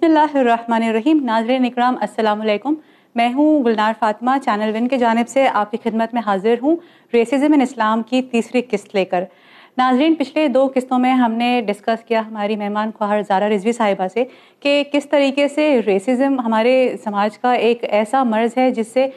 بسم اللہ الرحمن الرحیم. ناظرین اکرام السلام علیکم. میں ہوں گلنار فاطمہ، چینل ون کی جانب سے آپ کی خدمت میں حاضر ہوں ریسزم ان اسلام کی تیسری قسط لے کر. ناظرین، پچھلے 2 قسطوں میں ہم نے ڈسکس کیا ہماری مہمان خواہر زارا رضوی صاحبہ سے کہ کس طریقے سے ریسزم ہمارے سماج کا ایک ایسا مرض ہے جس سے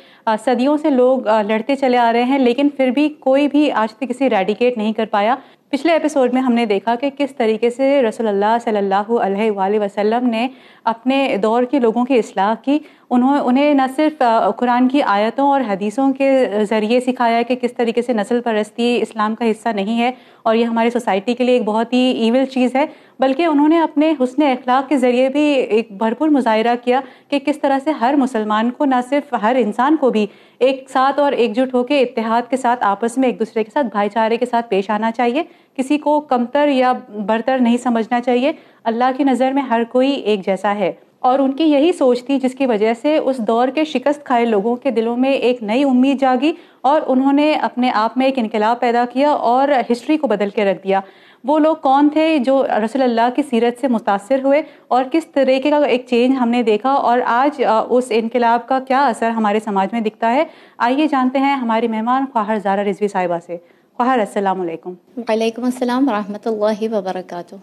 صدیوں سے لوگ لڑتے چلے آ رہے ہیں، لیکن پھر بھی کوئی بھی آج تک اسے ریڈیکیٹ نہیں کر پایا. پچھلے ایپیسوڈ میں ہم نے دیکھا کہ کس طریقے سے رسول اللہ صلی اللہ علیہ وآلہ وسلم نے اپنے دور کے لوگوں کی اصلاح کی. انہیں نہ صرف قرآن کی آیتوں اور حدیثوں کے ذریعے سکھایا کہ کس طریقے سے نسل پرستی اسلام کا حصہ نہیں ہے اور یہ ہماری سوسائٹی کے لیے ایک بہت ہی ایول چیز ہے، بلکہ انہوں نے اپنے حسن اخلاق کے ذریعے بھی ایک بھرپور مظاہرہ کیا کہ کس طرح سے ہر مسلمان کو، نہ صرف ہر انسان کو بھی ایک ساتھ اور ایک جٹ ہو کے اتحاد کے ساتھ آپس میں ایک دوسرے کے ساتھ بھائی چارے کے ساتھ پیش آنا چاہیے. کسی کو کمتر یا برتر نہیں سمجھنا چاہیے. اللہ کی نظر میں ہر کوئی ایک جیسا ہے، اور ان کی یہی سوچ تھی جس کی وجہ سے اس دور کے شکست کھائے لوگوں کے دلوں میں ایک نئی امید جاگی اور انہوں نے اپنے آپ میں ایک انقلاب پیدا کیا اور ہسٹری کو بدل کے رکھ دیا. وہ لوگ کون تھے جو رسول اللہ کی سیرت سے متاثر ہوئے اور کس طریقے کا ایک چینج ہم نے دیکھا اور آج اس انقلاب کا کیا اثر ہمارے سماج میں دکھتا ہے؟ آئیے جانتے ہیں ہماری مہمان خواہر زارا رضوی صاحبہ سے. خواہر السلام علیکم. وعلیکم السلام ورحمۃ اللہ وبرکاتہ.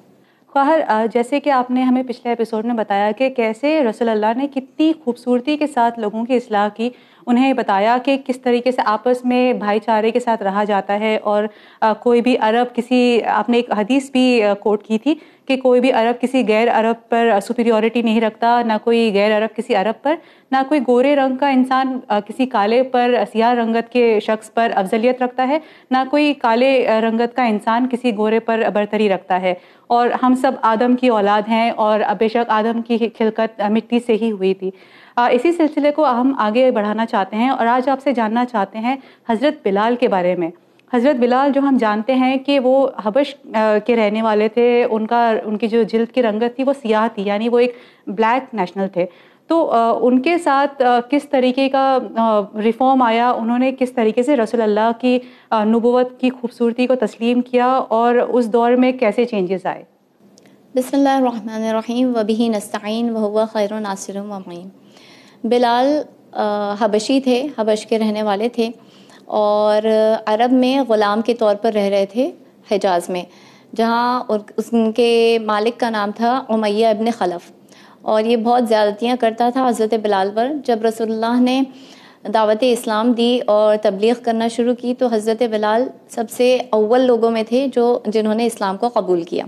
خواہر، جیسے کہ آپ نے ہمیں پچھلے ایپیسوڈ میں بتایا کہ کیسے رسول اللہ نے کتنی خوبصورتی کے ساتھ لوگوں کی اصلاح کی، انہیں بتایا کہ کس طریقے سے آپس میں بھائی چارے کے ساتھ رہا جاتا ہے اور کوئی بھی عرب آپ نے ایک حدیث بھی کوٹ کی تھی کہ کوئی بھی عرب کسی غیر عرب پر سپیریورٹی نہیں رکھتا، نہ کوئی غیر عرب کسی عرب پر، نہ کوئی گورے رنگ کا انسان کسی کالے پر، سیاہ رنگت کے شخص پر افضلیت رکھتا ہے، نہ کوئی کالے رنگت کا انسان کسی گورے پر برتری رکھتا ہے. اور ہم سب آدم کی اولاد ہیں اور بے شک آدم کی خلقت مٹی سے ہی ہوئی تھی. اسی سلسلے کو ہم آگے بڑھانا چاہتے ہیں اور آج آپ سے جاننا چاہتے ہیں حضرت بلال کے بارے میں. حضرت بلال جو ہم جانتے ہیں کہ وہ حبش کے رہنے والے تھے، ان کی جو جلد کی رنگت تھی وہ سیاہ تھی، یعنی وہ ایک بلیک نیشنل تھے. تو ان کے ساتھ کس طریقے کا ریفارم آیا، انہوں نے کس طریقے سے رسول اللہ کی نبوت کی خوبصورتی کو تسلیم کیا اور اس دور میں کیسے چینجز آئے؟ بسم اللہ الرحمن الرحیم وبہ نستعین وہو خیر ناصر و معین. بلال حبشی تھے، حبش کے رہنے والے تھے اور عرب میں غلام کے طور پر رہ رہے تھے حجاز میں، جہاں ان کے مالک کا نام تھا امیہ ابن خلف، اور یہ بہت زیادتیاں کرتا تھا حضرت بلال پر. جب رسول اللہ نے دعوت اسلام دی اور تبلیغ کرنا شروع کی تو حضرت بلال سب سے اول لوگوں میں تھے جنہوں نے اسلام کو قبول کیا.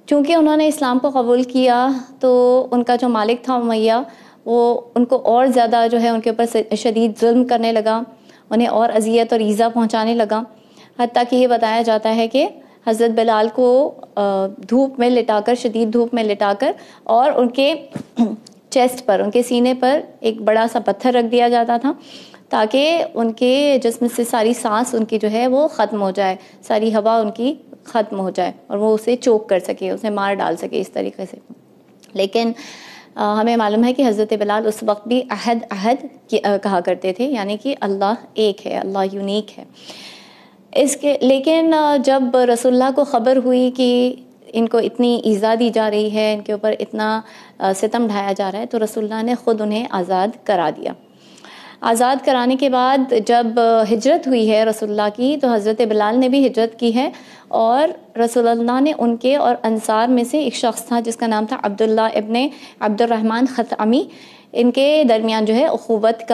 چونکہ انہوں نے اسلام کو قبول کیا تو ان کا جو مالک تھا امیہ، وہ ان کو اور زیادہ جو ہے ان کے اوپر شدید ظلم کرنے لگا، انہیں اور اذیت اور ایذا پہنچانے لگا، حتیٰ کہ یہ بتایا جاتا ہے کہ حضرت بلال کو دھوپ میں لٹا کر، شدید دھوپ میں لٹا کر، اور ان کے چیسٹ پر، ان کے سینے پر ایک بڑا سا پتھر رکھ دیا جاتا تھا تاکہ ان کے جسم سے ساری سانس ان کی جو ہے وہ ختم ہو جائے، ساری ہوا ان کی ختم ہو جائے اور وہ اسے چوک کر سکے، اسے مار ڈال سکے اس طریقے سے. لیکن ہمیں معلوم ہے کہ حضرت بلال اس وقت بھی احد کہا کرتے تھے، یعنی کہ اللہ ایک ہے، اللہ یونیک ہے. لیکن جب رسول اللہ کو خبر ہوئی کہ ان کو اتنی ایذا دی جا رہی ہے، ان کے اوپر اتنا ستم ڈھایا جا رہا ہے، تو رسول اللہ نے خود انہیں آزاد کرا دیا. آزاد کرانے کے بعد جب ہجرت ہوئی ہے رسول اللہ کی، تو حضرت بلال نے بھی ہجرت کی ہے، اور رسول اللہ نے ان کے اور انصار میں سے ایک شخص تھا جس کا نام تھا عبداللہ ابن عبد الرحمن خطعمی، ان کے درمیان جو ہے اخوت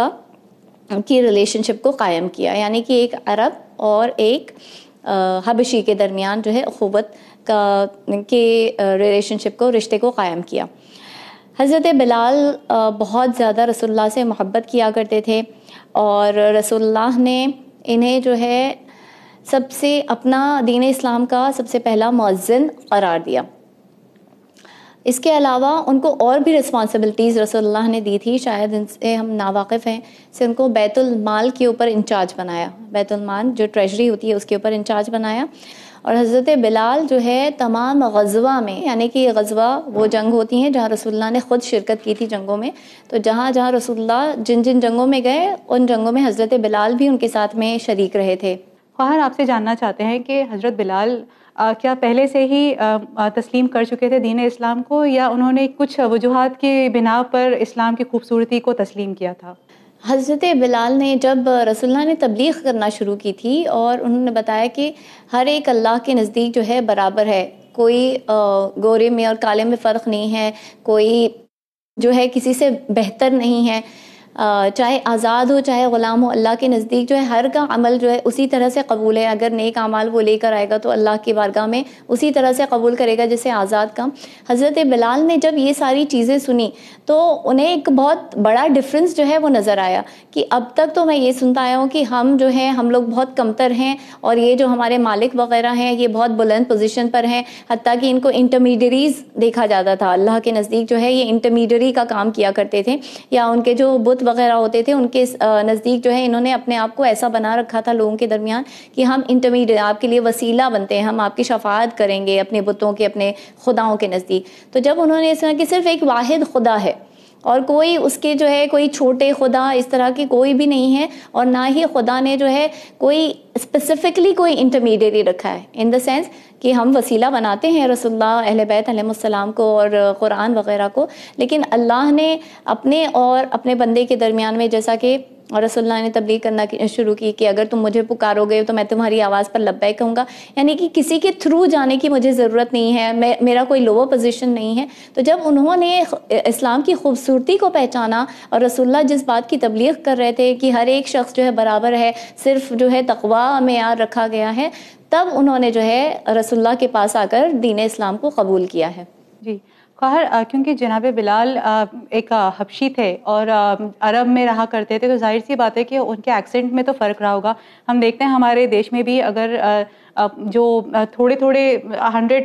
کی ریلیشن شپ کو قائم کیا، یعنی کہ ایک عرب اور ایک حبشی کے درمیان جو ہے اخوت کے ریلیشن شپ کو، رشتے کو قائم کیا. حضرت بلال بہت زیادہ رسول اللہ سے محبت کیا کرتے تھے اور رسول اللہ نے انہیں جو ہے سب سے اپنا دین اسلام کا سب سے پہلا مؤذن قرار دیا. اس کے علاوہ ان کو اور بھی رسپانسبلٹیز رسول اللہ نے دی تھی، شاید ان سے ہم ناواقف ہیں، سے ان کو بیت المال کے اوپر انچارج بنایا، بیت المال جو ٹریجری ہوتی ہے اس کے اوپر انچارج بنایا. اور حضرت بلال جو ہے تمام غزوہ میں، یعنی کہ غزوہ وہ جنگ ہوتی ہیں جہاں رسول اللہ نے خود شرکت کی تھی جنگوں میں، تو جہاں جہاں رسول اللہ جن جنگوں میں گئے ان جنگوں میں حضرت بلال بھی ان کے ساتھ میں شریک رہے تھے. خواہر، آپ سے جاننا چاہتے ہیں کہ حضرت بلال کیا پہلے سے ہی تسلیم کر چکے تھے دین اسلام کو، یا انہوں نے کچھ وجوہات کی بنا پر اسلام کی خوبصورتی کو تسلیم کیا تھا؟ حضرت بلال نے جب رسول اللہ نے تبلیغ کرنا شروع کی تھی اور انہوں نے بتایا کہ ہر ایک اللہ کے نزدیک جو ہے برابر ہے، کوئی گورے میں اور کالے میں فرق نہیں ہے، کوئی جو ہے کسی سے بہتر نہیں ہے، چاہے آزاد ہو چاہے غلام ہو، اللہ کے نزدیک جو ہے ہر کا عمل جو ہے اسی طرح سے قبول ہے. اگر نیک اعمال وہ لے کر آئے گا تو اللہ کی بارگاہ میں اسی طرح سے قبول کرے گا جیسے آزاد کا. حضرت بلال نے جب یہ ساری چیزیں سنی تو انہیں ایک بہت بڑا ڈفرنس جو ہے وہ نظر آیا کہ اب تک تو میں یہ سنتا آیا ہوں کہ ہم جو ہیں ہم لوگ بہت کمتر ہیں اور یہ جو ہمارے مالک وغیرہ ہیں یہ بہت بلند پوزیشن پر ہیں، حتیٰ کہ ان کو انٹرمیڈیریز دیکھا جاتا تھا. اللہ کے نزدیک جو ہے یہ انٹرمیڈیری کا کام کیا کرتے تھے، یا ان کے جو بت وغیرہ ہوتے تھے ان کے نزدیک جو ہے انہوں نے اپنے آپ کو ایسا بنا رکھا تھا لوگوں کے درمیان کہ ہم انٹرمیڈیٹ آپ کے لیے وسیلہ بنتے ہیں، ہم آپ کی شفاعت کریں گے اپنے بتوں کے اپنے خداؤں کے نزدیک. تو جب انہوں نے سنا کہ صرف ایک واحد خدا ہے اور کوئی اس کے جو ہے کوئی چھوٹے خدا اس طرح کی کوئی بھی نہیں ہے، اور نہ ہی خدا نے جو ہے کوئی اسپیسیفکلی کوئی انٹرمیڈیری رکھا ہے ان دا سینس کہ ہم وسیلہ بناتے ہیں رسول اللہ اہل بیت علیہ السلام کو اور قرآن وغیرہ کو، لیکن اللہ نے اپنے اور اپنے بندے کے درمیان میں جیسا کہ رسول اللہ نے تبلیغ کرنا شروع کی کہ اگر تم مجھے پکارو گے تو میں تمہاری آواز پر لبیک کہوں گا، یعنی کہ کسی کے تھرو جانے کی مجھے ضرورت نہیں ہے، میرا کوئی لوور پوزیشن نہیں ہے. تو جب انہوں نے اسلام کی خوبصورتی کو پہچانا اور رسول اللہ جس بات کی تبلیغ کر رہے تھے کہ ہر ایک شخص جو ہے برابر ہے، صرف جو ہے تقویٰ معیار رکھا گیا ہے، تب انہوں نے جو ہے رسول اللہ کے پاس آ کر دین اسلام کو قبول کیا ہے. جی خواہر، کیونکہ جناب بلال ایک حبشی تھے اور عرب میں رہا کرتے تھے، تو ظاہر سی بات ہے کہ ان کے ایکسنٹ میں تو فرق رہا ہوگا. ہم دیکھتے ہیں ہمارے دیش میں بھی اگر جو تھوڑے 400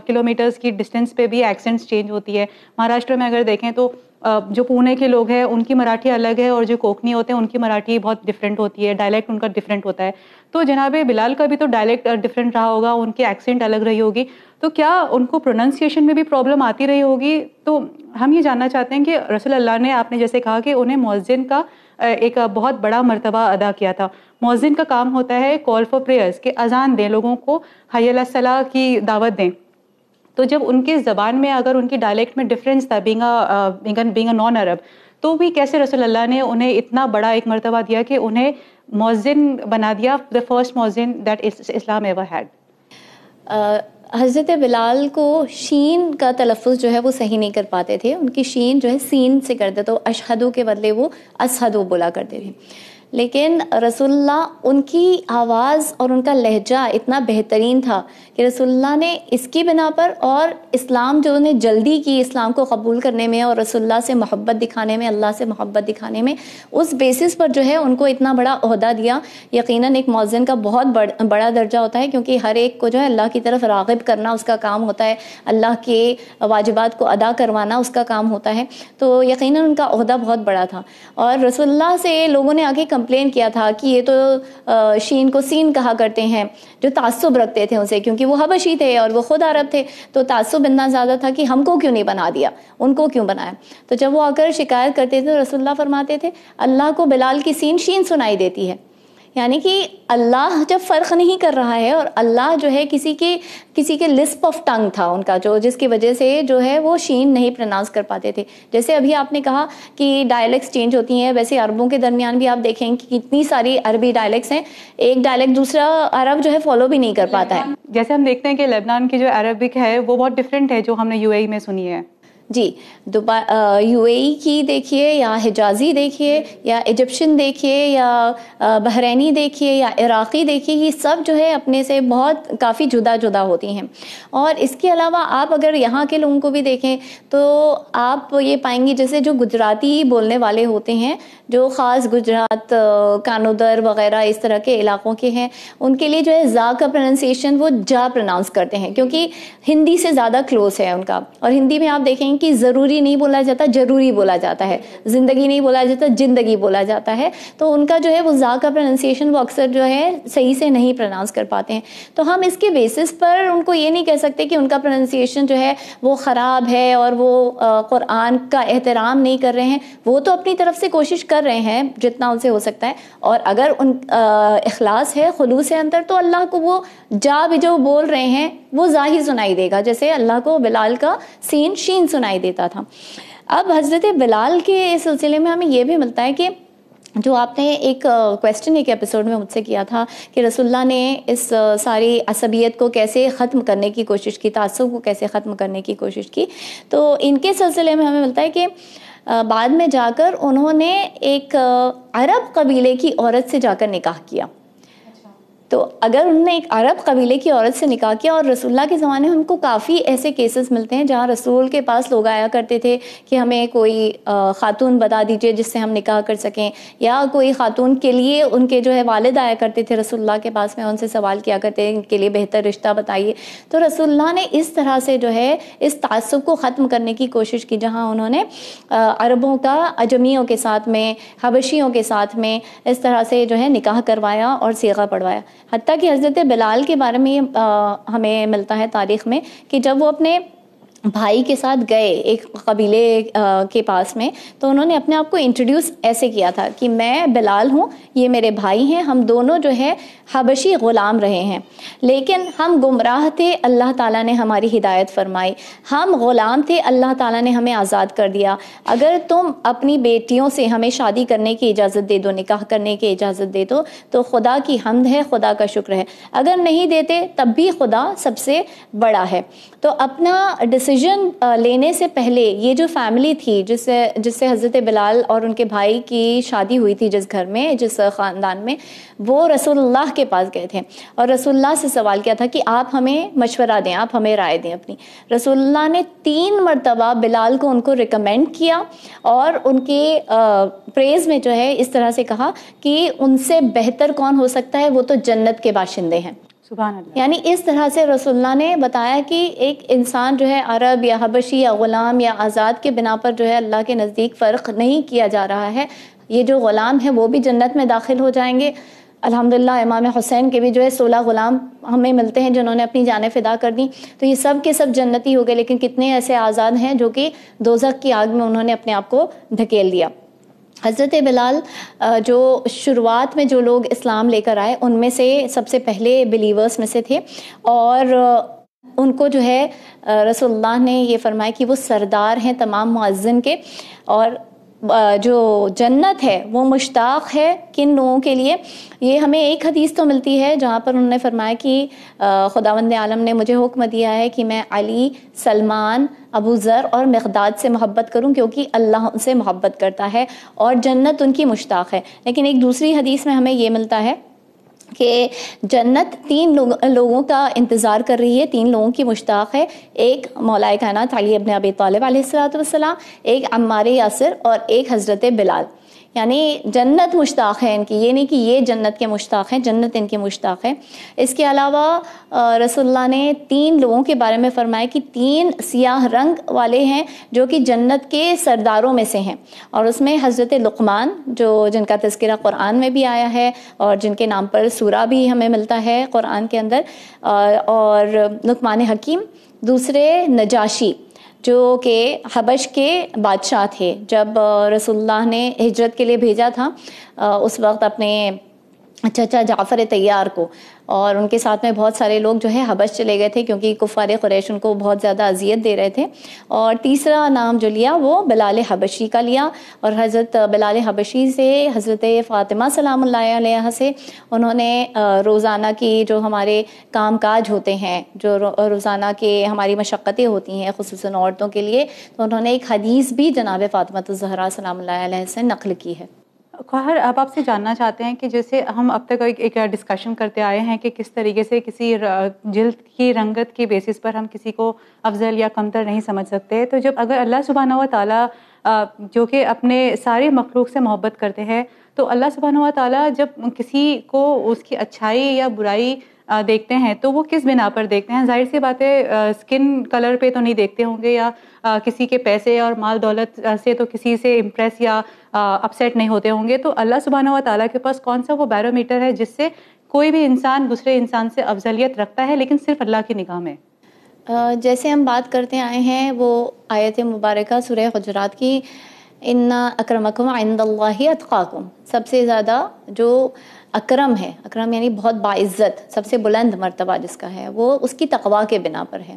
کلومیٹرز کی ڈسٹینس پہ بھی ایکسنٹس چینج ہوتی ہے. مہاراشٹر میں اگر دیکھیں تو جو پونے کے لوگ ہیں ان کی مراٹھی الگ ہے، اور جو کوکنی ہوتے ہیں ان کی مراٹھی بہت ڈفرینٹ ہوتی ہے، ڈائلیکٹ ان کا ڈفرینٹ ہوتا ہے. تو جناب بلال کا بھی تو ڈائلیکٹ ڈفرینٹ رہا ہوگا، ان کی ایکسنٹ الگ رہی ہوگی، تو کیا ان کو پروننسیشن میں بھی پرابلم آتی رہی ہوگی؟ تو ہم یہ جاننا چاہتے ہیں کہ رسول اللہ نے، آپ نے جیسے کہا کہ انہیں مؤذن کا ایک بہت بڑا مرتبہ ادا کیا تھا. مؤذن کا کام ہوتا ہے کال فار پریئرز، کہ اذان دیں، لوگوں کو حی علی الصلاۃ کی دعوت دیں. تو جب ان کی زبان میں اگر ان کی ڈائلیکٹ میں ڈفرینس تھا بینگ اے نان عرب، تو بھی کیسے رسول اللہ نے انہیں اتنا بڑا ایک مرتبہ دیا کہ انہیں مؤذن بنا دیا، the first مؤذن that Islam ever had؟ حضرت بلال کو شین کا تلفظ جو ہے وہ صحیح نہیں کر پاتے تھے، ان کی شین جو ہے سین سے کرتے تو اشہدو کے بدلے وہ اسہدو بولا کرتے تھے. لیکن رسول اللہ ان کی آواز اور ان کا لہجہ اتنا بہترین تھا کہ رسول اللہ نے اس کی بنا پر اور اسلام جو انہیں جلدی کی اسلام کو قبول کرنے میں اور رسول اللہ سے محبت دکھانے میں، اللہ سے محبت دکھانے میں، اس بیسس پر جو ہے ان کو اتنا بڑا عہدہ دیا. یقیناً ایک مؤذن کا بہت بڑا درجہ ہوتا ہے، کیونکہ ہر ایک کو جو ہے اللہ کی طرف راغب کرنا اس کا کام ہوتا ہے، اللہ کے واجبات کو ادا کروانا اس کا کام ہوتا ہے. تو یقیناً ان کا عہدہ بہت بڑا تھا. اور رسول اللہ سے لوگوں نے آگے کمپلین کیا تھا کہ یہ تو شین کو سین کہا کرتے ہیں، جو تعصب رکھتے تھے اسے، کیونکہ وہ حبشی تھے اور وہ خود عرب تھے، تو تعصب اتنا زیادہ تھا کہ ہم کو کیوں نہیں بنا دیا، ان کو کیوں بنایا. تو جب وہ آ کر شکایت کرتے تھے رسول اللہ فرماتے تھے اللہ کو بلال کی سین شین سنائی دیتی ہے. یعنی کہ اللہ جب فرق نہیں کر رہا ہے، اور اللہ جو ہے کسی کے لسپ آف ٹنگ تھا ان کا، جو جس کی وجہ سے جو ہے وہ شین نہیں پروناؤنس کر پاتے تھے. جیسے ابھی آپ نے کہا کہ ڈائلیکٹس چینج ہوتی ہیں، ویسے عربوں کے درمیان بھی آپ دیکھیں کہ کتنی ساری عربی ڈائلیکٹس ہیں، ایک ڈائلیکٹ دوسرا عرب جو ہے فالو بھی نہیں کر پاتا ہے. جیسے ہم دیکھتے ہیں کہ لبنان کی جو عربک ہے وہ بہت ڈفرینٹ ہے جو ہم نے UAE میں سنی ہے. جی UAE کی دیکھیے، یا حجازی دیکھیے، یا ایجپشن دیکھیے، یا بحرینی دیکھیے، یا عراقی دیکھیے، یہ سب جو ہے اپنے سے بہت کافی جدا جدا ہوتی ہیں. اور اس کے علاوہ آپ اگر یہاں کے لوگوں کو بھی دیکھیں تو آپ یہ پائیں گے جیسے جو گجراتی بولنے والے ہوتے ہیں، جو خاص گجرات، کانودر وغیرہ اس طرح کے علاقوں کے ہیں، ان کے لیے جو ہے زا کا پروننسیشن وہ جا پروناؤنس کرتے ہیں، کیونکہ ہندی سے زیادہ کلوز ہے ان کا. اور ہندی میں آپ دیکھیں کہ ضروری نہیں بولا جاتا، ضروری بولا جاتا ہے، زندگی نہیں بولا جاتا، زندگی بولا جاتا ہے. تو ان کا جو ہے وہ زا کا پروننسیشن وہ اکثر جو ہے صحیح سے نہیں پروناؤنس کر پاتے ہیں. تو ہم اس کے بیسس پر ان کو یہ نہیں کہہ سکتے کہ ان کا پروننسیشن جو ہے وہ خراب ہے اور وہ قرآن کا احترام نہیں کر رہے ہیں. وہ تو اپنی طرف سے کوشش کر رہے ہیں جتنا ان سے ہو سکتا ہے، اور اگر ان اخلاص ہے، خلوص ہے اندر، تو اللہ کو وہ جا بھی جو بول رہے ہیں وہ ظاہر سنائی دے گا، جیسے اللہ کو بلال کا سین شین سنائی دیتا تھا. اب حضرت بلال کے سلسلے میں ہمیں یہ بھی ملتا ہے کہ جو آپ نے ایک کویسچن ایک ایپیسوڈ میں مجھ سے کیا تھا کہ رسول اللہ نے اس ساری عصبیت کو کیسے ختم کرنے کی کوشش کی، تعصب کو کیسے ختم کرنے کی کوشش کی، تو ان کے سلسلے میں ہمیں ملتا ہے کہ بعد میں جا کر انہوں نے ایک عرب قبیلے کی عورت سے جا کر نکاح کیا. تو اگر انہوں نے ایک عرب قبیلے کی عورت سے نکاح کیا، اور رسول اللہ کے زمانے میں ہم کو کافی ایسے کیسز ملتے ہیں جہاں رسول کے پاس لوگ آیا کرتے تھے کہ ہمیں کوئی خاتون بتا دیجئے جس سے ہم نکاح کر سکیں، یا کوئی خاتون کے لیے ان کے جو ہے والد آیا کرتے تھے رسول اللہ کے پاس میں، ان سے سوال کیا کرتے ہیں ان کے لیے بہتر رشتہ بتائیے. تو رسول اللہ نے اس طرح سے جو ہے اس تعصب کو ختم کرنے کی کوشش کی، جہاں انہوں نے عربوں کا عجمیوں کے ساتھ میں، حبشیوں کے ساتھ میں اس طرح سے جو ہے نکاح کروایا اور صیغہ پڑھوایا. حتیٰ کہ حضرت بلال کے بارے میں ہمیں ملتا ہے تاریخ میں کہ جب وہ اپنے بھائی کے ساتھ گئے ایک قبیلے کے پاس میں، تو انہوں نے اپنے آپ کو انٹروڈیوس ایسے کیا تھا کہ میں بلال ہوں، یہ میرے بھائی ہیں، ہم دونوں جو ہے حبشی غلام رہے ہیں، لیکن ہم گمراہ تھے، اللہ تعالیٰ نے ہماری ہدایت فرمائی. ہم غلام تھے، اللہ تعالیٰ نے ہمیں آزاد کر دیا. اگر تم اپنی بیٹیوں سے ہمیں شادی کرنے کی اجازت دے دو، نکاح کرنے کی اجازت دے دو، تو خدا کی حمد ہے، خدا کا شکر ہے. اگر نہیں دیتے تب بھی خدا سب سے بڑا ہے. تو اپنا ڈیسیجن لینے سے پہلے یہ جو فیملی تھی جس سے حضرت بلال اور ان کے بھائی کی شادی ہوئی تھی، جس گھر میں، جس خاندان میں، وہ رسول اللہ کے پاس گئے تھے اور رسول اللہ سے سوال کیا تھا کہ آپ ہمیں مشورہ دیں، آپ ہمیں رائے دیں اپنی. رسول اللہ نے 3 مرتبہ بلال کو ان کو ریکمینڈ کیا اور ان کے پریز میں جو ہے اس طرح سے کہا کہ ان سے بہتر کون ہو سکتا ہے، وہ تو جنت کے باشندے ہیں. سبحان اللہ. یعنی اس طرح سے رسول اللہ نے بتایا کہ ایک انسان جو ہے عرب یا حبشی یا غلام یا آزاد کے بنا پر جو ہے اللہ کے نزدیک فرق نہیں کیا جا رہا ہے. یہ جو غلام ہیں وہ بھی جنت میں داخل ہو جائیں گے. الحمدللہ امام حسین کے بھی جو ہے 16 غلام ہمیں ملتے ہیں جنہوں نے اپنی جانیں فدا کر دیں. تو یہ سب کے سب جنتی ہو گئے، لیکن کتنے ایسے آزاد ہیں جو کہ دوزخ کی آگ میں انہوں نے اپنے آپ کو دھکیل دیا. حضرت بلال جو شروعات میں جو لوگ اسلام لے کر آئے ان میں سے سب سے پہلے بلیورز میں سے تھے، اور ان کو جو ہے رسول اللہ نے یہ فرمایا کہ وہ سردار ہیں تمام مؤذن کے. اور جو جنت ہے وہ مشتاق ہے کن لوگوں کے لیے. یہ ہمیں ایک حدیث تو ملتی ہے جہاں پر انہوں نے فرمایا کہ خداوند عالم نے مجھے حکم دیا ہے کہ میں علی، سلمان، ابو ذر اور مقداد سے محبت کروں کیونکہ اللہ ان سے محبت کرتا ہے اور جنت ان کی مشتاق ہے. لیکن ایک دوسری حدیث میں ہمیں یہ ملتا ہے کہ جنت 3 لوگوں کا انتظار کر رہی ہے، 3 لوگوں کی مشتاق ہے. ایک مولا کائنات علی ابن ابی طالب علیہ الصلوۃ والسلام، ایک عمار یاسر اور ایک حضرت بلال. یعنی جنت مشتاق ہے ان کی، یہ نہیں کہ یہ جنت کے مشتاق ہیں، جنت ان کی مشتاق ہے. اس کے علاوہ رسول اللہ نے 3 لوگوں کے بارے میں فرمایا کہ 3 سیاہ رنگ والے ہیں جو کہ جنت کے سرداروں میں سے ہیں. اور اس میں حضرت لقمان جن کا تذکرہ قرآن میں بھی آیا ہے اور جن کے نام پر سورہ بھی ہمیں ملتا ہے قرآن کے اندر، اور لقمان حکیم. دوسرے نجاشی جو کہ حبش کے بادشاہ تھے. جب رسول اللہ نے ہجرت کے لیے بھیجا تھا اس وقت اپنے چچا جعفر طیار کو، اور ان کے ساتھ میں بہت سارے لوگ جو ہے حبش چلے گئے تھے کیونکہ کفار قریش ان کو بہت زیادہ اذیت دے رہے تھے. اور تیسرا نام جو لیا وہ بلال حبشی کا لیا، اور حضرت بلال حبشی سے حضرت فاطمہ سلام اللہ علیہ سے انہوں نے روزانہ کی جو ہمارے کام کاج ہوتے ہیں، جو روزانہ کے ہماری مشقتیں ہوتی ہیں خصوصاً عورتوں کے لیے، تو انہوں نے ایک حدیث بھی جناب فاطمہ الزہرا سلام اللہ علیہ سے نقل کی ہے. خواہر اب آپ سے جاننا چاہتے ہیں کہ جیسے ہم اب تک ایک ڈسکشن کرتے آئے ہیں کہ کس طریقے سے کسی جلد کی رنگت کی بیسس پر ہم کسی کو افضل یا کمتر نہیں سمجھ سکتے. تو جب اگر اللہ سبحانہ و تعالیٰ جو کہ اپنے سارے مخلوق سے محبت کرتے ہیں، تو اللہ سبحانہ و تعالیٰ جب کسی کو اس کی اچھائی یا برائی دیکھتے ہیں تو وہ کس بنا پر دیکھتے ہیں؟ ظاہر سی بات ہے اسکن کلر پہ تو نہیں دیکھتے ہوں گے، یا کسی کے پیسے اور مال دولت سے تو کسی سے امپریس یا اپسیٹ نہیں ہوتے ہوں گے. تو اللہ سبحانہ و تعالیٰ کے پاس کون سا وہ بیرومیٹر ہے جس سے کوئی بھی انسان دوسرے انسان سے افضلیت رکھتا ہے لیکن صرف اللہ کی نگاہ میں؟ جیسے ہم بات کرتے آئے ہیں وہ آیت مبارکہ سورہ حجرات کی، ان اکرمکم عند اللہ اتقاکم، سب سے زیادہ جو اکرم ہے، اکرم یعنی بہت باعزت، سب سے بلند مرتبہ جس کا ہے وہ اس کی تقویٰ کے بنا پر ہے.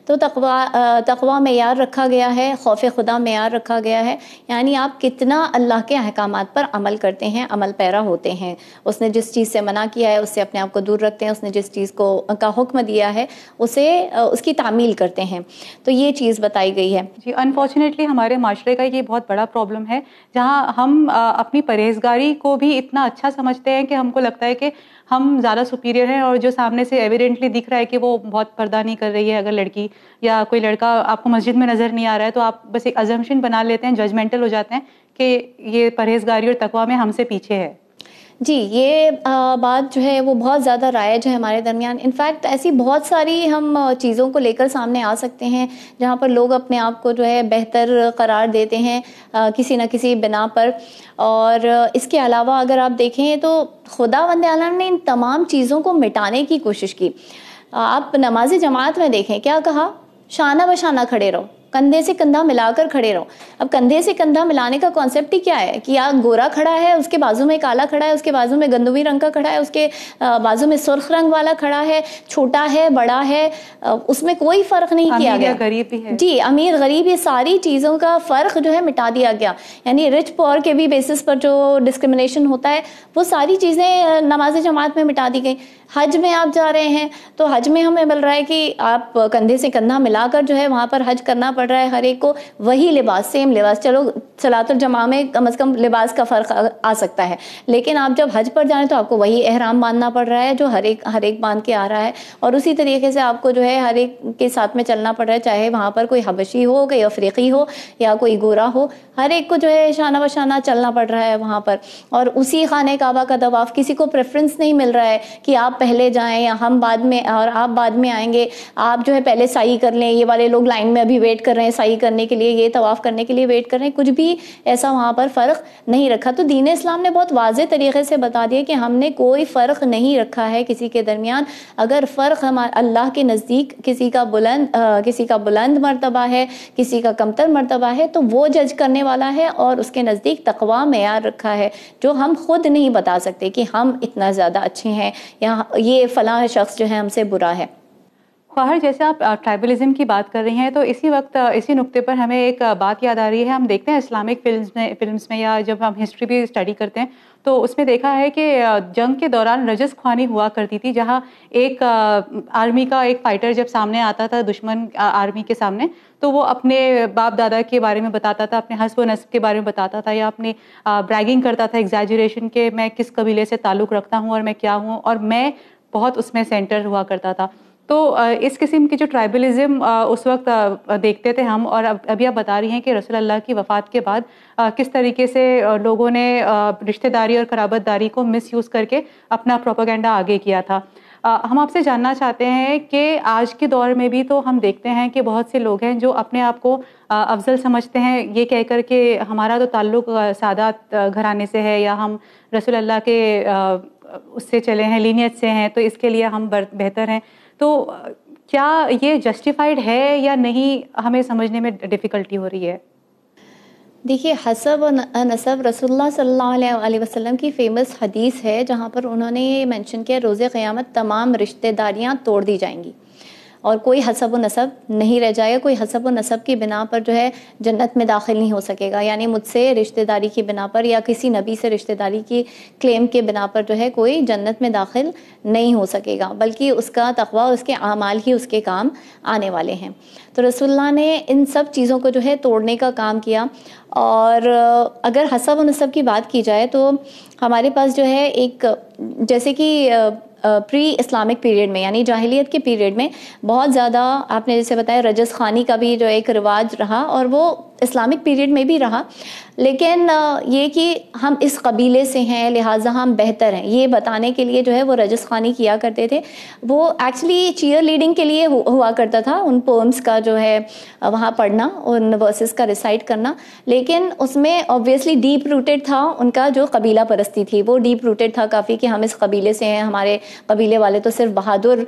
تو تقویٰ معیار رکھا گیا ہے، خوف خدا معیار رکھا گیا ہے، یعنی آپ کتنا اللہ کے احکامات پر عمل کرتے ہیں، عمل پیرا ہوتے ہیں. اس نے جس چیز سے منع کیا ہے اس سے اپنے آپ کو دور رکھتے ہیں، اس نے جس چیز کا حکم دیا ہے اسے اس کی تعمیل کرتے ہیں. تو یہ چیز بتائی گئی ہے. جی، انفارچونیٹلی ہمارے معاشرے کا یہ بہت بڑا پرابلم ہے، جہاں ہم اپنی پرہیزگاری کو بھی اتنا اچھا سمجھتے ہیں کہ ہم کو لگتا ہے کہ ہم زیادہ سپیریئر ہیں، اور جو سامنے سے ایویڈنٹلی دکھ رہا ہے کہ وہ بہت پردہ نہیں کر رہی ہے، اگر لڑکی یا کوئی لڑکا آپ کو مسجد میں نظر نہیں آ رہا ہے تو آپ بس ایک ازمپشن بنا لیتے ہیں، ججمنٹل ہو جاتے ہیں کہ یہ پرہیزگاری اور تقویٰ میں ہم سے پیچھے ہے. جی، یہ بات جو ہے وہ بہت زیادہ رائج ہے ہمارے درمیان. انفیکٹ ایسی بہت ساری ہم چیزوں کو لے کر سامنے آ سکتے ہیں جہاں پر لوگ اپنے آپ کو جو ہے بہتر قرار دیتے ہیں کسی نہ کسی بنا پر. اور اس کے علاوہ اگر آپ دیکھیں تو خداوند عالم نے ان تمام چیزوں کو مٹانے کی کوشش کی. آپ نماز جماعت میں دیکھیں کیا کہا، شانہ بشانہ کھڑے رہو، کندھے سے کندھا ملا کر کھڑے رہو. اب کندھے سے کندھا ملانے کا کانسیپٹ ہی کیا ہے کہ یا گورا کھڑا ہے اس کے بازو میں کالا کھڑا ہے، اس کے بازو میں گندمی رنگ کا کھڑا ہے، اس کے بازو میں سرخ رنگ والا کھڑا ہے، چھوٹا ہے بڑا ہے، اس میں کوئی فرق نہیں کیا گیا. غریب بھی ہے. جی، امیر غریب، یہ ساری چیزوں کا فرق جو ہے مٹا دیا گیا. یعنی رچ پور کے بھی بیسس پر جو ڈسکرمنیشن ہوتا ہے وہ ساری چیزیں نماز جماعت میں مٹا دی گئی. حج میں آپ جا رہے ہیں تو حج میں ہمیں مل رہا ہے کہ آپ کندھے سے کندھا ملا کر جو ہے وہاں پر حج کرنا پڑ رہا ہے ہر ایک کو، وہی لباس، سیم لباس. چلو صلاۃ الجماع میں کم از کم لباس کا فرق آ سکتا ہے، لیکن آپ جب حج پر جائیں تو آپ کو وہی احرام باندھنا پڑ رہا ہے جو ہر ایک باندھ کے آ رہا ہے. اور اسی طریقے سے آپ کو جو ہے ہر ایک کے ساتھ میں چلنا پڑ رہا ہے، چاہے وہاں پر کوئی حبشی ہو، کوئی افریقی ہو یا کوئی گورا ہو، ہر ایک کو جو ہے شانہ بشانہ چلنا پڑ رہا ہے وہاں پر. اور اسی خانہ کعبہ کا طواف، کسی کو پریفرنس نہیں مل رہا ہے کہ آپ پہلے جائیں یا ہم بعد میں اور آپ بعد میں آئیں گے، آپ جو ہے پہلے سعی کر لیں، یہ والے لوگ لائن میں ابھی ویٹ کر رہے ہیں سعی کرنے کے لیے، یہ طواف کرنے کے لیے ویٹ کر رہے ہیں. کچھ بھی ایسا وہاں پر فرق نہیں رکھا. تو دین اسلام نے بہت واضح طریقے سے بتا دیا کہ ہم نے کوئی فرق نہیں رکھا ہے کسی کے درمیان. اگر فرق اللہ کے نزدیک کسی کا بلند مرتبہ ہے، کسی کا کمتر مرتبہ ہے، تو وہ جج کرنے والا ہے، اور اس کے نزدیک تقویٰ معیار رکھا ہے جو ہم خود نہیں بتا سکتے کہ ہم اتنا زیادہ اچھے ہیں یا یہ فلاں شخص جو ہے ہم سے برا ہے. خواہر، جیسے آپ ٹرائبلزم کی بات کر رہی ہیں تو اسی وقت اسی نقطے پر ہمیں ایک بات یاد آ رہی ہے. ہم دیکھتے ہیں اسلامک فلمز میں یا جب ہم ہسٹری بھی اسٹڈی کرتے ہیں تو اس میں دیکھا ہے کہ جنگ کے دوران رجس خوانی ہوا کرتی تھی، جہاں ایک آرمی کا ایک فائٹر جب سامنے آتا تھا دشمن آرمی کے سامنے تو وہ اپنے باپ دادا کے بارے میں بتاتا تھا، اپنے حسب و نسب کے بارے میں بتاتا تھا، یا اپنی بریگنگ کرتا تھا، ایگزیجریشن کہ میں کس قبیلے سے تعلق رکھتا ہوں اور میں کیا ہوں، اور میں بہت اس میں سینٹر ہوا کرتا تھا. تو اس قسم کی جو ٹرائبلزم اس وقت دیکھتے تھے ہم، اور ابھی آپ بتا رہی ہیں کہ رسول اللہ کی وفات کے بعد کس طریقے سے لوگوں نے رشتہ داری اور قرابت داری کو مس یوز کر کے اپنا پروپیگنڈا آگے کیا تھا. ہم آپ سے جاننا چاہتے ہیں کہ آج کے دور میں بھی تو ہم دیکھتے ہیں کہ بہت سے لوگ ہیں جو اپنے آپ کو افضل سمجھتے ہیں، یہ کہہ کر کہ ہمارا تو تعلق سادات گھرانے سے ہے، یا ہم رسول اللہ کے اس سے چلے ہیں، لینیت سے ہیں، تو اس کے لیے ہم بہتر ہیں. تو کیا یہ جسٹیفائڈ ہے یا نہیں، ہمیں سمجھنے میں ڈیفیکلٹی ہو رہی ہے. دیکھیے، حسب و نسب رسول اللہ صلی اللہ علیہ وسلم کی فیمس حدیث ہے جہاں پر انہوں نے یہ مینشن کیا روز قیامت تمام رشتہ داریاں توڑ دی جائیں گی اور کوئی حسب و نسب نہیں رہ جائے گا. کوئی حسب و نسب کی بنا پر جو ہے جنت میں داخل نہیں ہو سکے گا. یعنی مجھ سے رشتہ داری کی بنا پر یا کسی نبی سے رشتہ داری کی کلیم کے بنا پر جو ہے کوئی جنت میں داخل نہیں ہو سکے گا، بلکہ اس کا تقویٰ، اس کے اعمال ہی اس کے کام آنے والے ہیں. تو رسول اللہ نے ان سب چیزوں کو جو ہے توڑنے کا کام کیا. اور اگر حسب و نسب کی بات کی جائے تو ہمارے پاس جو ہے ایک، جیسے کہ پری اسلامک پیریڈ میں یعنی جاہلیت کے پیریڈ میں بہت زیادہ آپ نے جیسے بتایا رجس خوانی کا بھی جو ایک رواج رہا، اور وہ اسلامک پیریڈ میں بھی رہا، لیکن یہ کہ ہم اس قبیلے سے ہیں لہٰذا ہم بہتر ہیں، یہ بتانے کے لیے جو ہے وہ رجس خوانی کیا کرتے تھے. وہ ایکچولی چیئر لیڈنگ کے لیے ہوا کرتا تھا، ان پوئمس کا جو ہے وہاں پڑھنا، ان ورسز کا ریسائٹ کرنا، لیکن اس میں آبویسلی ڈیپ روٹیڈ تھا ان کا جو قبیلہ پرستی تھی، وہ ڈیپ روٹیڈ تھا کافی کہ ہم اس قبیلے سے ہیں، ہمارے قبیلے والے تو صرف بہادر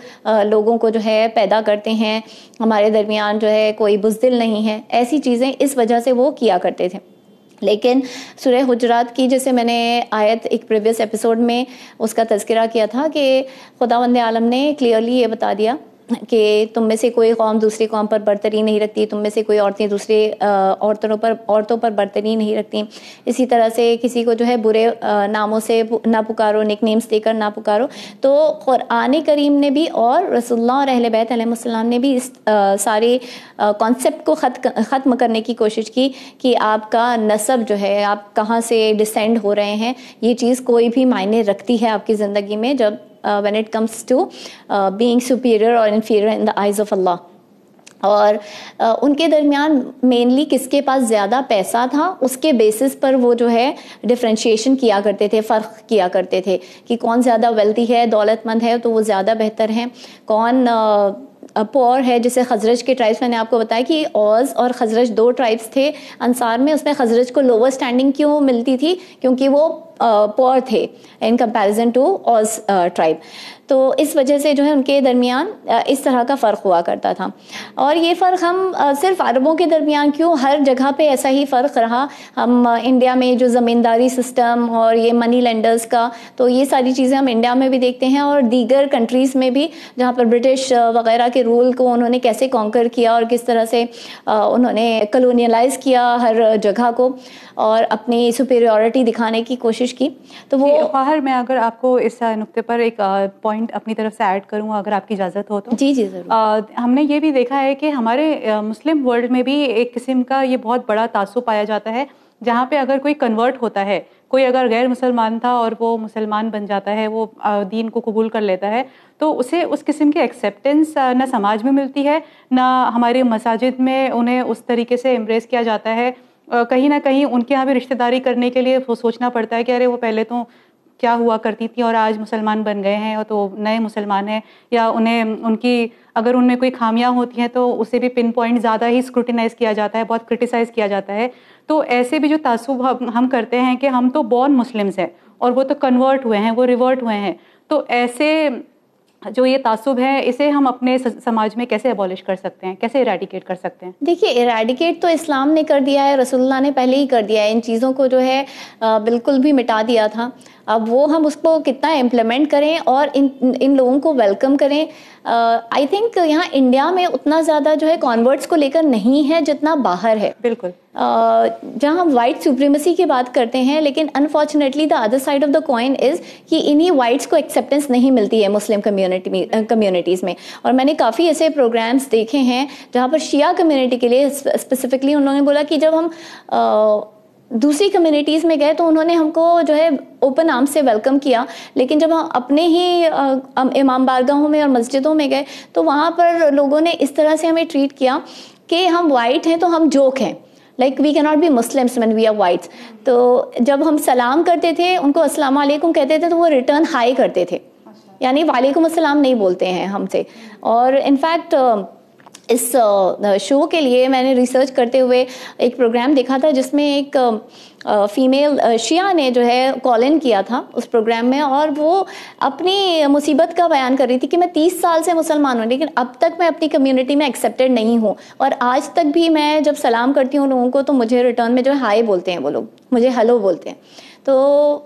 لوگوں کو جو ہے پیدا کرتے ہیں، ہمارے درمیان جو ہے کوئی بزدل نہیں ہے. ایسی چیزیں اس وجہ سے وہ کیا کرتے تھے. لیکن سورہ حجرات کی جیسے میں نے آیت ایک پریویس ایپیسوڈ میں اس کا تذکرہ کیا تھا کہ خداوند عالم نے کلیئرلی یہ بتا دیا کہ تم میں سے کوئی قوم دوسری قوم پر برتری نہیں رکھتی، تم میں سے کوئی عورتیں دوسرے عورتوں پر برتری نہیں رکھتی. اسی طرح سے کسی کو جو ہے برے ناموں سے نہ پکارو، نک نیمز دے کر نہ پکارو. تو قرآن کریم نے بھی اور رسول اللہ اور اہل بیت علیہ السلام نے بھی اس سارے کانسیپٹ کو ختم کرنے کی کوشش کی کہ آپ کا نسب جو ہے، آپ کہاں سے ڈسینڈ ہو رہے ہیں، یہ چیز کوئی بھی معنی رکھتی ہے آپ کی زندگی میں جب when it comes to being superior or inferior in the eyes of Allah. اور ان کے درمیان مینلی کس کے پاس زیادہ پیسہ تھا اس کے بیسس پر وہ جو ہے ڈفرینشیشن کیا کرتے تھے، فرق کیا کرتے تھے کہ کون زیادہ ویلتھی ہے، دولت مند ہے تو وہ زیادہ بہتر ہیں، کون پور ہے. جیسے خزرج کے ٹرائبس، میں نے آپ کو بتایا کہ اوز اور خزرج دو ٹرائبس تھے انصار میں، اس میں خزرج کو لوور اسٹینڈنگ کیوں ملتی تھی؟ کیونکہ وہ پور تھے ان کمپیریزن ٹو اوز ٹرائب. تو اس وجہ سے جو ہے ان کے درمیان اس طرح کا فرق ہوا کرتا تھا. اور یہ فرق ہم صرف عربوں کے درمیان کیوں، ہر جگہ پہ ایسا ہی فرق رہا. ہم انڈیا میں جو زمینداری سسٹم اور یہ منی لینڈرز کا، تو یہ ساری چیزیں ہم انڈیا میں بھی دیکھتے ہیں اور دیگر کنٹریز میں بھی جہاں پر برٹش وغیرہ کے رول کو انہوں نے کیسے کانکر کیا اور کس طرح سے انہوں نے کلونیلائز کیا ہر جگہ کو اور اپنی سپیریورٹی دکھانے کی کوشش کی. تو وہ باہر میں اگر آپ کو اس نقطے پر ایک پوائنٹ اپنی طرف سے ایڈ کروں اگر آپ کی اجازت ہو تو. جی ضرور. ہم نے یہ بھی دیکھا ہے کہ ہمارے مسلم ورلڈ میں بھی ایک قسم کا یہ بہت بڑا تعصب پایا جاتا ہے، جہاں پہ اگر کوئی کنورٹ ہوتا ہے، کوئی اگر غیر مسلمان تھا اور وہ مسلمان بن جاتا ہے، وہ دین کو قبول کر لیتا ہے، تو اسے اس قسم کی ایکسیپٹنس نہ سماج میں ملتی ہے، نہ ہماری مساجد میں انہیں اس طریقے سے امبریس کیا جاتا ہے. کہیں نہ کہیں ان کے یہاں بھی رشتہ داری کرنے کے لیے وہ سوچنا پڑتا ہے کہ ارے وہ پہلے تو کیا ہوا کرتی تھی اور آج مسلمان بن گئے ہیں اور تو نئے مسلمان ہیں، یا انہیں ان کی اگر ان میں کوئی خامیاں ہوتی ہیں تو اسے بھی پن پوائنٹ زیادہ ہی اسکروٹینائز کیا جاتا ہے، بہت کرٹیسائز کیا جاتا ہے. تو ایسے بھی جو تعصب ہم کرتے ہیں کہ ہم تو بورن مسلمز ہیں اور وہ تو کنورٹ ہوئے ہیں، وہ ریورٹ ہوئے ہیں، تو ایسے جو یہ تعصب ہے اسے ہم اپنے سماج میں کیسے ایبولش کر سکتے ہیں، کیسے ایریڈیکیٹ کر سکتے ہیں؟ دیکھیے ایریڈیکیٹ تو اسلام نے کر دیا ہے، رسول اللہ نے پہلے ہی کر دیا ہے، ان چیزوں کو جو ہے بالکل بھی مٹا دیا تھا. اب وہ ہم اس کو کتنا امپلیمنٹ کریں اور ان لوگوں کو ویلکم کریں. آئی تھنک یہاں انڈیا میں اتنا زیادہ جو ہے کانورٹس کو لے کر نہیں ہے جتنا باہر ہے. بالکل. جہاں ہم وائٹ سپریمیسی کی بات کرتے ہیں، لیکن unfortunately the other side of the coin is کہ انہی وائٹس کو ایکسیپٹنس نہیں ملتی ہے مسلم کمیونٹیز میں. اور میں نے کافی ایسے پروگرامس دیکھے ہیں جہاں پر شیعہ کمیونٹی کے لیے اسپیسیفکلی انہوں نے بولا کہ جب ہم دوسری کمیونٹیز میں گئے تو انہوں نے ہم کو جو ہے اوپن آرم سے ویلکم کیا، لیکن جب ہم اپنے ہی امام بارگاہوں میں اور مسجدوں میں گئے تو وہاں پر لوگوں نے اس طرح سے ہمیں ٹریٹ کیا کہ ہم وائٹ ہیں تو ہم جوک ہیں، like we can not be Muslims when we are whites. تو جب ہم سلام کرتے تھے ان کو السلام علیکم کہتے تھے تو وہ ریٹرن ہائی کرتے تھے، یعنی وعلیکم السلام نہیں بولتے ہیں ہم سے. اور انفیکٹ اس شو کے لیے میں نے ریسرچ کرتے ہوئے ایک پروگرام دیکھا تھا جس میں ایک فیمیل شیعہ نے جو ہے کال ان کیا تھا اس پروگرام میں، اور وہ اپنی مصیبت کا بیان کر رہی تھی کہ میں 30 سال سے مسلمان ہوں لیکن اب تک میں اپنی کمیونٹی میں ایکسیپٹیڈ نہیں ہوں، اور آج تک بھی میں جب سلام کرتی ہوں لوگوں کو تو مجھے ریٹرن میں جو ہے ہائی بولتے ہیں، وہ لوگ مجھے ہیلو بولتے ہیں. تو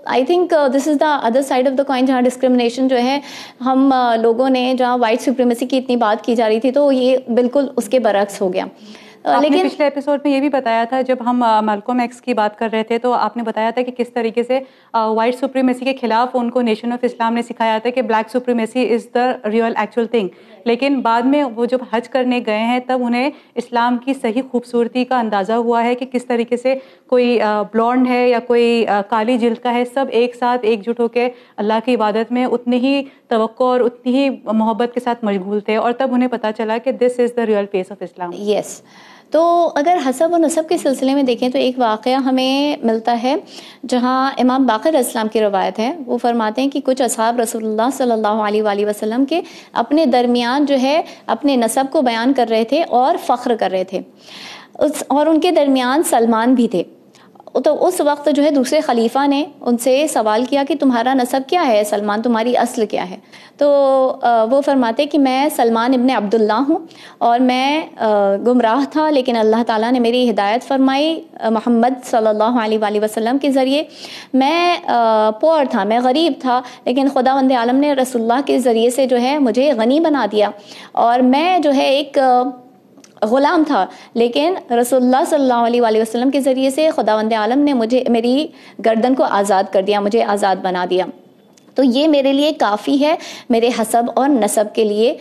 I think this is the other side of the coin, جہاں ڈسکرمنیشن جو ہے ہم لوگوں نے، جہاں وائٹ سپریمیسی کی اتنی بات کی جا رہی تھی تو یہ بالکل اس کے برعکس ہو گیا. لیکن پچھلے ایپیسوڈ میں یہ بھی بتایا تھا جب ہم مالکوم ایکس کی بات کر رہے تھے تو آپ نے بتایا تھا کہ کس طریقے سے وائٹ سپریمیسی کے خلاف ان کو نیشن آف اسلام نے سکھایا تھا کہ black supremacy is the real actual thing. لیکن بعد میں وہ جب حج کرنے گئے ہیں تب انہیں اسلام کی صحیح خوبصورتی کا اندازہ ہوا ہے کہ کس طریقے سے کوئی بلونڈ ہے یا کوئی کالی جلد کا ہے، سب ایک ساتھ ایک جٹ ہو کے اللہ کی عبادت میں اتنی ہی توقع اور اتنی ہی محبت کے ساتھ مشغول تھے، اور تب انہیں پتہ چلا کہ دس از دا ریئل فیس آف اسلام. یس. تو اگر حسب و نسب کے سلسلے میں دیکھیں تو ایک واقعہ ہمیں ملتا ہے جہاں امام باقر علیہ السلام کی روایت ہے. وہ فرماتے ہیں کہ کچھ اصحاب رسول اللہ صلی اللہ علیہ وآلہ وسلم کے اپنے درمیان جو ہے اپنے نسب کو بیان کر رہے تھے اور فخر کر رہے تھے, اور ان کے درمیان سلمان بھی تھے. تو اس وقت جو ہے دوسرے خلیفہ نے ان سے سوال کیا کہ تمہارا نسب کیا ہے سلمان, تمہاری اصل کیا ہے؟ تو وہ فرماتے کہ میں سلمان ابن عبداللہ ہوں اور میں گمراہ تھا, لیکن اللہ تعالیٰ نے میری ہدایت فرمائی محمد صلی اللہ علیہ وآلہ وسلم کے ذریعے. میں پور تھا, میں غریب تھا, لیکن خداوند عالم نے رسول اللہ کے ذریعے سے جو ہے مجھے غنی بنا دیا, اور میں جو ہے ایک غلام تھا, لیکن رسول اللہ صلی اللہ علیہ وآلہ وسلم کے ذریعے سے خداوند عالم نے مجھے میری گردن کو آزاد کر دیا, مجھے آزاد بنا دیا. تو یہ میرے لیے کافی ہے میرے حسب اور نسب کے لیے.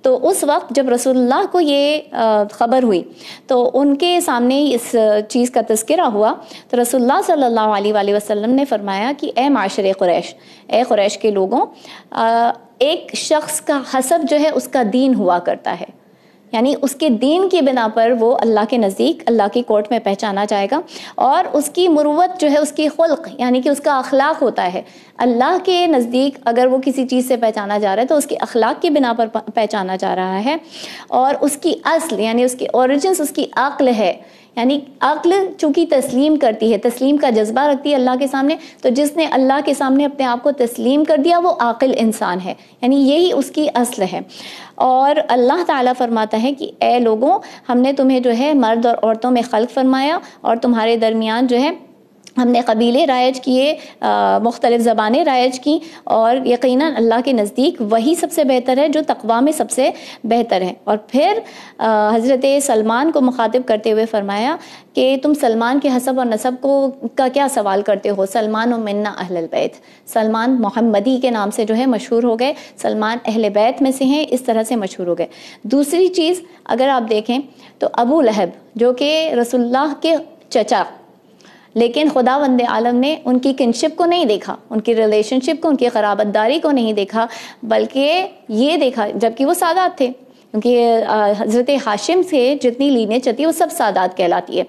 تو اس وقت جب رسول اللہ کو یہ خبر ہوئی تو ان کے سامنے اس چیز کا تذکرہ ہوا, تو رسول اللہ صلی اللہ علیہ وآلہ وسلم نے فرمایا کہ اے معاشر قریش, اے قریش کے لوگوں, ایک شخص کا حسب جو ہے اس کا دین ہوا کرتا ہے, یعنی اس کے دین کی بنا پر وہ اللہ کے نزدیک اللہ کی کورٹ میں پہچانا جائے گا, اور اس کی مروت جو ہے اس کی خلق یعنی کہ اس کا اخلاق ہوتا ہے. اللہ کے نزدیک اگر وہ کسی چیز سے پہچانا جا رہا ہے تو اس کے اخلاق کی بنا پر پہچانا جا رہا ہے, اور اس کی اصل یعنی اس کی اوریجنس اس کی عقل ہے. یعنی عقل چونکہ تسلیم کرتی ہے, تسلیم کا جذبہ رکھتی ہے اللہ کے سامنے, تو جس نے اللہ کے سامنے اپنے آپ کو تسلیم کر دیا وہ عاقل انسان ہے, یعنی یہی اس کی اصل ہے. اور اللہ تعالیٰ فرماتا ہے کہ اے لوگوں, ہم نے تمہیں جو ہے مرد اور عورتوں میں خلق فرمایا, اور تمہارے درمیان جو ہے ہم نے قبیلے رائج کیے, مختلف زبانیں رائج کی, اور یقیناً اللہ کے نزدیک وہی سب سے بہتر ہے جو تقویٰ میں سب سے بہتر ہے. اور پھر حضرت سلمان کو مخاطب کرتے ہوئے فرمایا کہ تم سلمان کے حسب اور نسب کا کیا سوال کرتے ہو؟ سلمان و منا اہل البیت, سلمان محمدی کے نام سے جو ہے مشہور ہو گئے, سلمان اہل بیت میں سے ہیں, اس طرح سے مشہور ہو گئے. دوسری چیز اگر آپ دیکھیں تو ابو لہب جو کہ رسول اللہ کے چچا, لیکن خداوند عالم نے ان کی کنشپ کو نہیں دیکھا, ان کی ریلیشن شپ کو, ان کی قرابت داری کو نہیں دیکھا, بلکہ یہ دیکھا جبکہ وہ سادات تھے, کیونکہ حضرت ہاشم سے جتنی لینیج چلتی ہے وہ سب سادات کہلاتی ہے.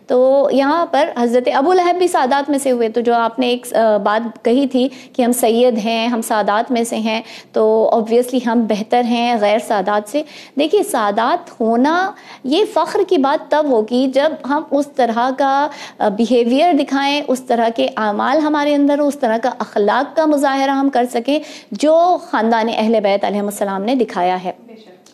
تو یہاں پر حضرت ابو لہب بھی سادات میں سے ہوئے. تو جو آپ نے ایک بات کہی تھی کہ ہم سید ہیں, ہم سادات میں سے ہیں, تو obviously ہم بہتر ہیں غیر سادات سے. دیکھیے سادات ہونا یہ فخر کی بات تب ہوگی جب ہم اس طرح کا بیہیویئر دکھائیں, اس طرح کے اعمال ہمارے اندر ہو, اس طرح کا اخلاق کا مظاہرہ ہم کر سکیں جو خاندان اہل بیت علیہ السلام نے دکھایا ہے.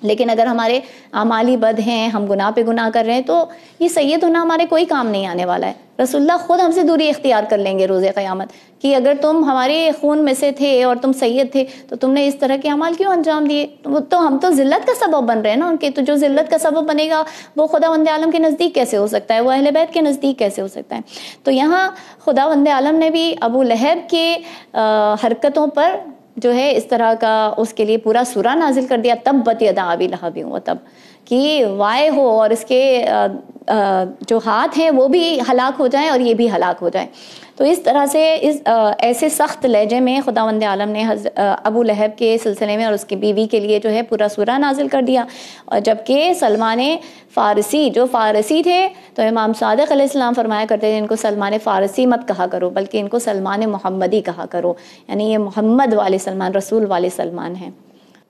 لیکن اگر ہمارے اعمالی بد ہیں, ہم گناہ پہ گناہ کر رہے ہیں, تو یہ سید ہونا ہمارے کوئی کام نہیں آنے والا ہے. رسول اللہ خود ہم سے دوری اختیار کر لیں گے روز قیامت کہ اگر تم ہمارے خون میں سے تھے اور تم سید تھے تو تم نے اس طرح کے اعمال کیوں انجام دیے؟ تو ہم تو ذلت کا سبب بن رہے ہیں نا ان کے. تو جو ذلت کا سبب بنے گا وہ خداوند عالم کے نزدیک کیسے ہو سکتا ہے, وہ اہل بیت کے نزدیک کیسے ہو سکتا ہے؟ تو یہاں خداوند عالم نے بھی ابو لہب کے حرکتوں پر جو ہے اس طرح کا اس کے لیے پورا سورہ نازل کر دیا, تبت یدا ابی لہب وتب, کہ وائے ہو, اور اس کے جو ہاتھ ہیں وہ بھی ہلاک ہو جائیں اور یہ بھی ہلاک ہو جائیں. تو اس طرح سے اس ایسے سخت لہجے میں خداوند عالم نے ابو لہب کے سلسلے میں اور اس کی بیوی کے لیے جو ہے پورا سورہ نازل کر دیا. اور جبکہ سلمان فارسی جو فارسی تھے تو امام صادق علیہ السلام فرمایا کرتے تھے ان کو سلمان فارسی مت کہا کرو بلکہ ان کو سلمان محمدی کہا کرو, یعنی یہ محمد والے سلمان, رسول والے سلمان ہیں.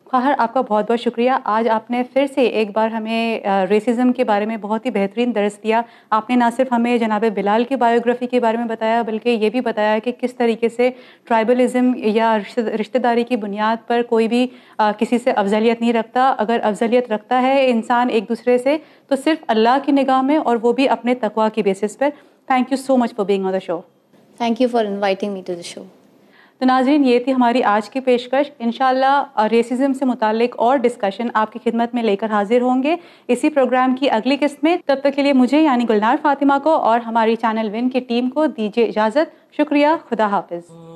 خواہر آپ کا بہت بہت شکریہ. آج آپ نے پھر سے ایک بار ہمیں ریسزم کے بارے میں بہت ہی بہترین درس دیا. آپ نے نہ صرف ہمیں جناب بلال کی بایوگرافی کے بارے میں بتایا بلکہ یہ بھی بتایا کہ کس طریقے سے ٹرائبلزم یا رشتہ داری کی بنیاد پر کوئی بھی کسی سے افضلیت نہیں رکھتا. اگر افضلیت رکھتا ہے انسان ایک دوسرے سے تو صرف اللہ کی نگاہ میں, اور وہ بھی اپنے تقویٰ کی بیسس پر. Thank you so much for being on the show. Thank you for inviting me to the show. تو ناظرین یہ تھی ہماری آج کی پیشکش. انشاءاللہ ریسزم سے متعلق اور ڈسکشن آپ کی خدمت میں لے کر حاضر ہوں گے اسی پروگرام کی اگلی قسط میں. تب تک کے لیے مجھے یعنی گلنار فاطمہ کو اور ہماری چینل ون کی ٹیم کو دیجیے اجازت. شکریہ. خدا حافظ.